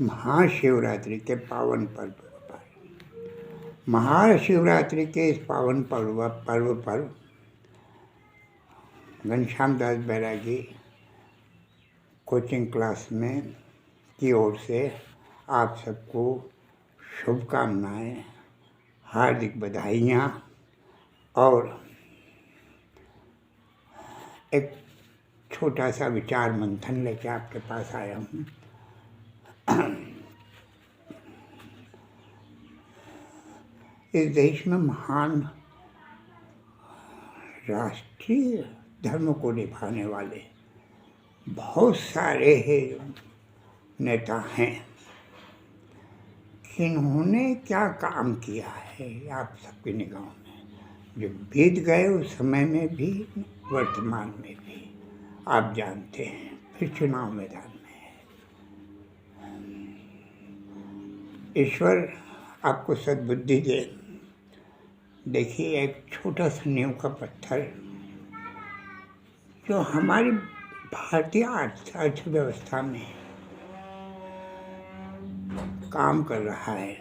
महाशिवरात्रि के पावन पर्व पर, महाशिवरात्रि के इस पावन पर्व पर घनश्याम दास बैरागी कोचिंग क्लास में की ओर से आप सबको शुभकामनाएं, हार्दिक बधाइयाँ और एक छोटा सा विचार मंथन लेके आपके पास आया हूँ। इस देश में महान राष्ट्रीय धर्म को निभाने वाले बहुत सारे नेता हैं। इन्होंने क्या काम किया है आप सबकी निगाहों में, जो बीत गए उस समय में भी, वर्तमान में भी आप जानते हैं, फिर चुनाव मैदान में है। ईश्वर आपको सद्बुद्धि दे। देखिए, एक छोटा सा नींव का पत्थर जो हमारी भारतीय अर्थव्यवस्था में काम कर रहा है,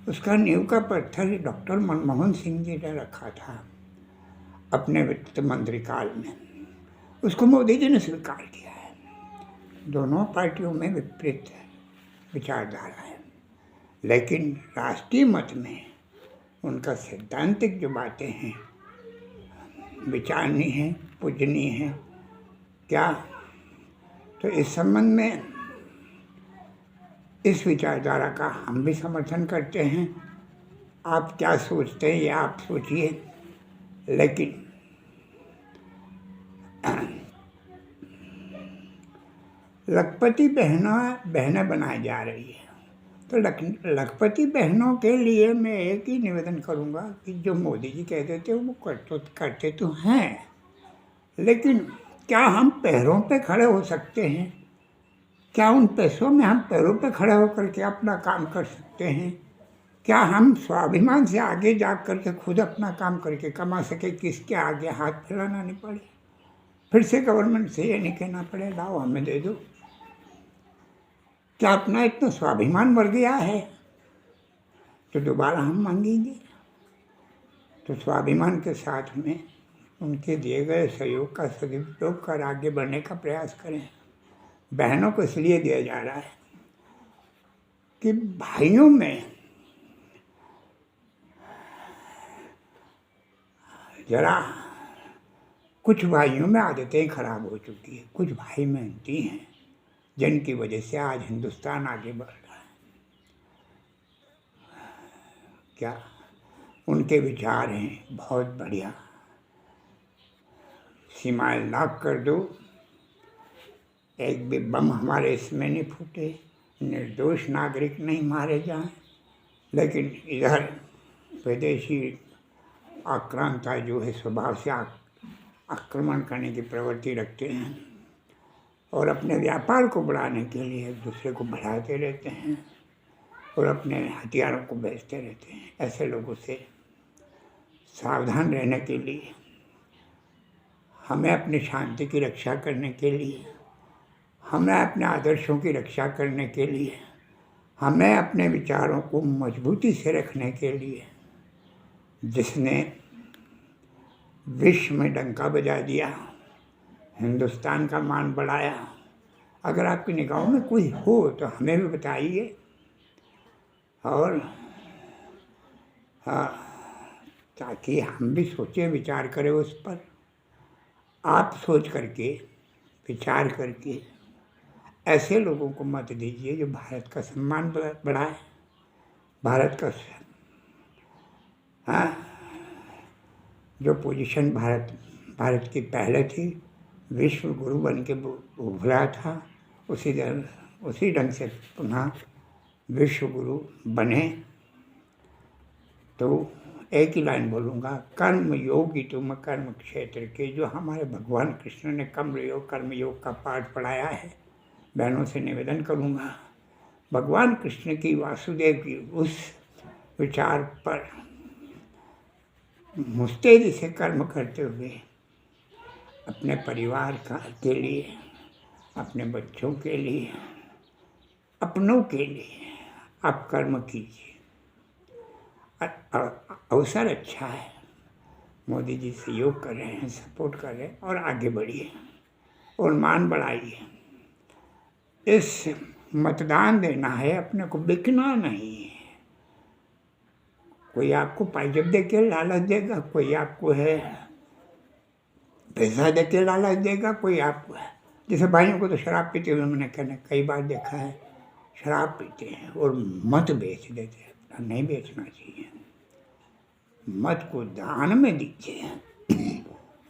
उसका नींव का पत्थर डॉक्टर मनमोहन सिंह जी ने रखा था अपने वित्त मंत्री काल में। उसको मोदी जी ने स्वीकार किया है। दोनों पार्टियों में विपरीत विचारधारा है, लेकिन राष्ट्रीय मत में उनका सैद्धांतिक जो बातें हैं विचारनीय हैं, पूजनीय हैं। क्या तो इस संबंध में इस विचारधारा का हम भी समर्थन करते हैं। आप क्या सोचते हैं ये आप सोचिए, लेकिन लखपति बहनें बनाई जा रही है, तो लखपति बहनों के लिए मैं एक ही निवेदन करूंगा कि जो मोदी जी कहते थे वो करते तो हैं, लेकिन क्या हम पैरों पे खड़े हो सकते हैं? क्या उन पैसों में हम पैरों पे खड़े होकर के अपना काम कर सकते हैं? क्या हम स्वाभिमान से आगे जा करके खुद अपना काम करके कमा सके, किसके आगे हाथ फैलाना नहीं पड़े, फिर से गवर्नमेंट से ये नहीं कहना पड़े लाओ हमें दे दो? क्या अपना इतना स्वाभिमान मर गया है तो दोबारा हम मांगेंगे? तो स्वाभिमान के साथ में उनके दिए गए सहयोग का सदुपयोग कर आगे बढ़ने का प्रयास करें। बहनों को इसलिए दिया जा रहा है कि भाइयों में जरा कुछ भाइयों में आदतें खराब हो चुकी है, कुछ भाई मेहनती हैं जिनकी वजह से आज हिंदुस्तान आगे बढ़ रहा है। क्या उनके विचार हैं बहुत बढ़िया, सीमाएं लाख कर दो, एक भी बम हमारे इसमें नहीं फूटे, निर्दोष नागरिक नहीं मारे जाएं, लेकिन इधर विदेशी आक्रांता जो है स्वभाव से आक्रमण करने की प्रवृत्ति रखते हैं और अपने व्यापार को बढ़ाने के लिए एक दूसरे को बढ़ाते रहते हैं और अपने हथियारों को बेचते रहते हैं। ऐसे लोगों से सावधान रहने के लिए, हमें अपनी शांति की रक्षा करने के लिए, हमें अपने आदर्शों की रक्षा करने के लिए, हमें अपने विचारों को मजबूती से रखने के लिए, जिसने विश्व में डंका बजा दिया, हिंदुस्तान का मान बढ़ाया, अगर आपकी निगाहों में कोई हो तो हमें भी बताइए। और ताकि हम भी सोचें, विचार करें उस पर। आप सोच करके, विचार करके ऐसे लोगों को मत दीजिए जो भारत का सम्मान बढ़ाए, भारत का जो पोजीशन भारत की पहले थी, विश्व गुरु बन के उभरा था, उसी ढंग से पुनः विश्व गुरु बने। तो एक ही लाइन बोलूँगा, कर्म योगी तुम कर्म क्षेत्र के। जो हमारे भगवान कृष्ण ने कर्म योग का पाठ पढ़ाया है, बहनों से निवेदन करूँगा, भगवान कृष्ण की, वासुदेव की उस विचार पर मुस्तैदी से कर्म करते हुए अपने परिवार के लिए, अपने बच्चों के लिए अपनों के लिए आप कर्म कीजिए। अवसर अच्छा है, मोदी जी सहयोग कर रहे हैं, सपोर्ट कर रहे हैं, और आगे बढ़िए और मान बढ़ाइए। इस मतदान देना है, अपने को बिकना नहीं है। कोई आपको पाइजब दे के लालच देगा, कोई आपको है पैसा दे के लालच देगा, कोई आपको है। जैसे भाइयों को तो शराब पीते हुए मैंने कई बार देखा है, शराब पीते हैं और मत बेच देते हैं। नहीं बेचना चाहिए, मत को दान में दीजिए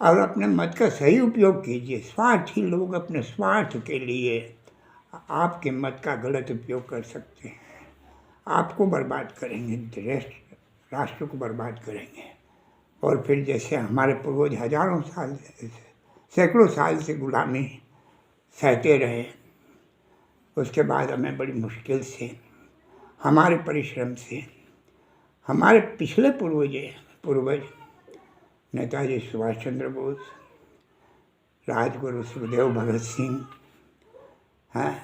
और अपने मत का सही उपयोग कीजिए। स्वार्थी लोग अपने स्वार्थ के लिए आपके मत का गलत उपयोग कर सकते हैं, आपको बर्बाद करेंगे, देश राष्ट्र को बर्बाद करेंगे। और फिर जैसे हमारे पूर्वज हजारों साल सैकड़ों साल से गुलामी सहते रहे, उसके बाद हमें बड़ी मुश्किल से, हमारे परिश्रम से, हमारे पिछले पूर्वज नेताजी सुभाष चंद्र बोस, राजगुरु सुखदेव भगत सिंह हैं,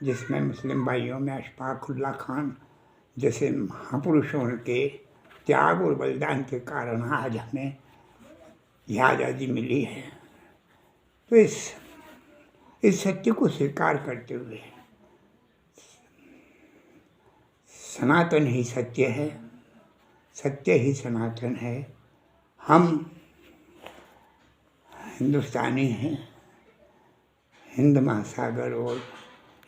जिसमें मुस्लिम भाइयों में अशफाक उल्लाह खान जैसे महापुरुषों के त्याग और बलिदान के कारण आज हमें यह आज़ादी मिली है। तो इस सत्य को स्वीकार करते हुए सनातन ही सत्य है, सत्य ही सनातन है। हम हिंदुस्तानी हैं, हिंद महासागर और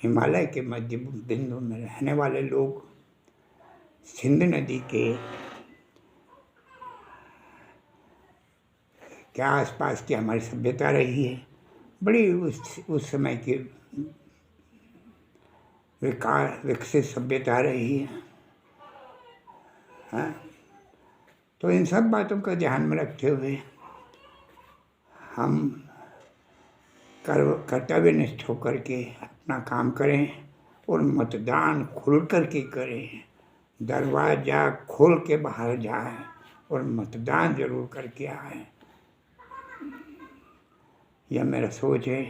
हिमालय के मध्य बिंदु में रहने वाले लोग, सिंध नदी के क्या आसपास की हमारी सभ्यता रही है, बड़ी उस समय की विकसित सभ्यता रही है। हाँ, तो इन सब बातों का ध्यान में रखते हुए हम कर्तव्यनिष्ठ होकर के अपना काम करें और मतदान खुल कर के करें। दरवाज़ा खोल के बाहर जाएं और मतदान जरूर करके आएं। यह मेरा सोच है।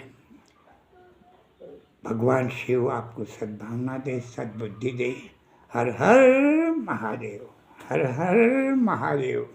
भगवान शिव आपको सद्भावना दे, सद्बुद्धि दे। हर हर महादेव, हर हर महादेव।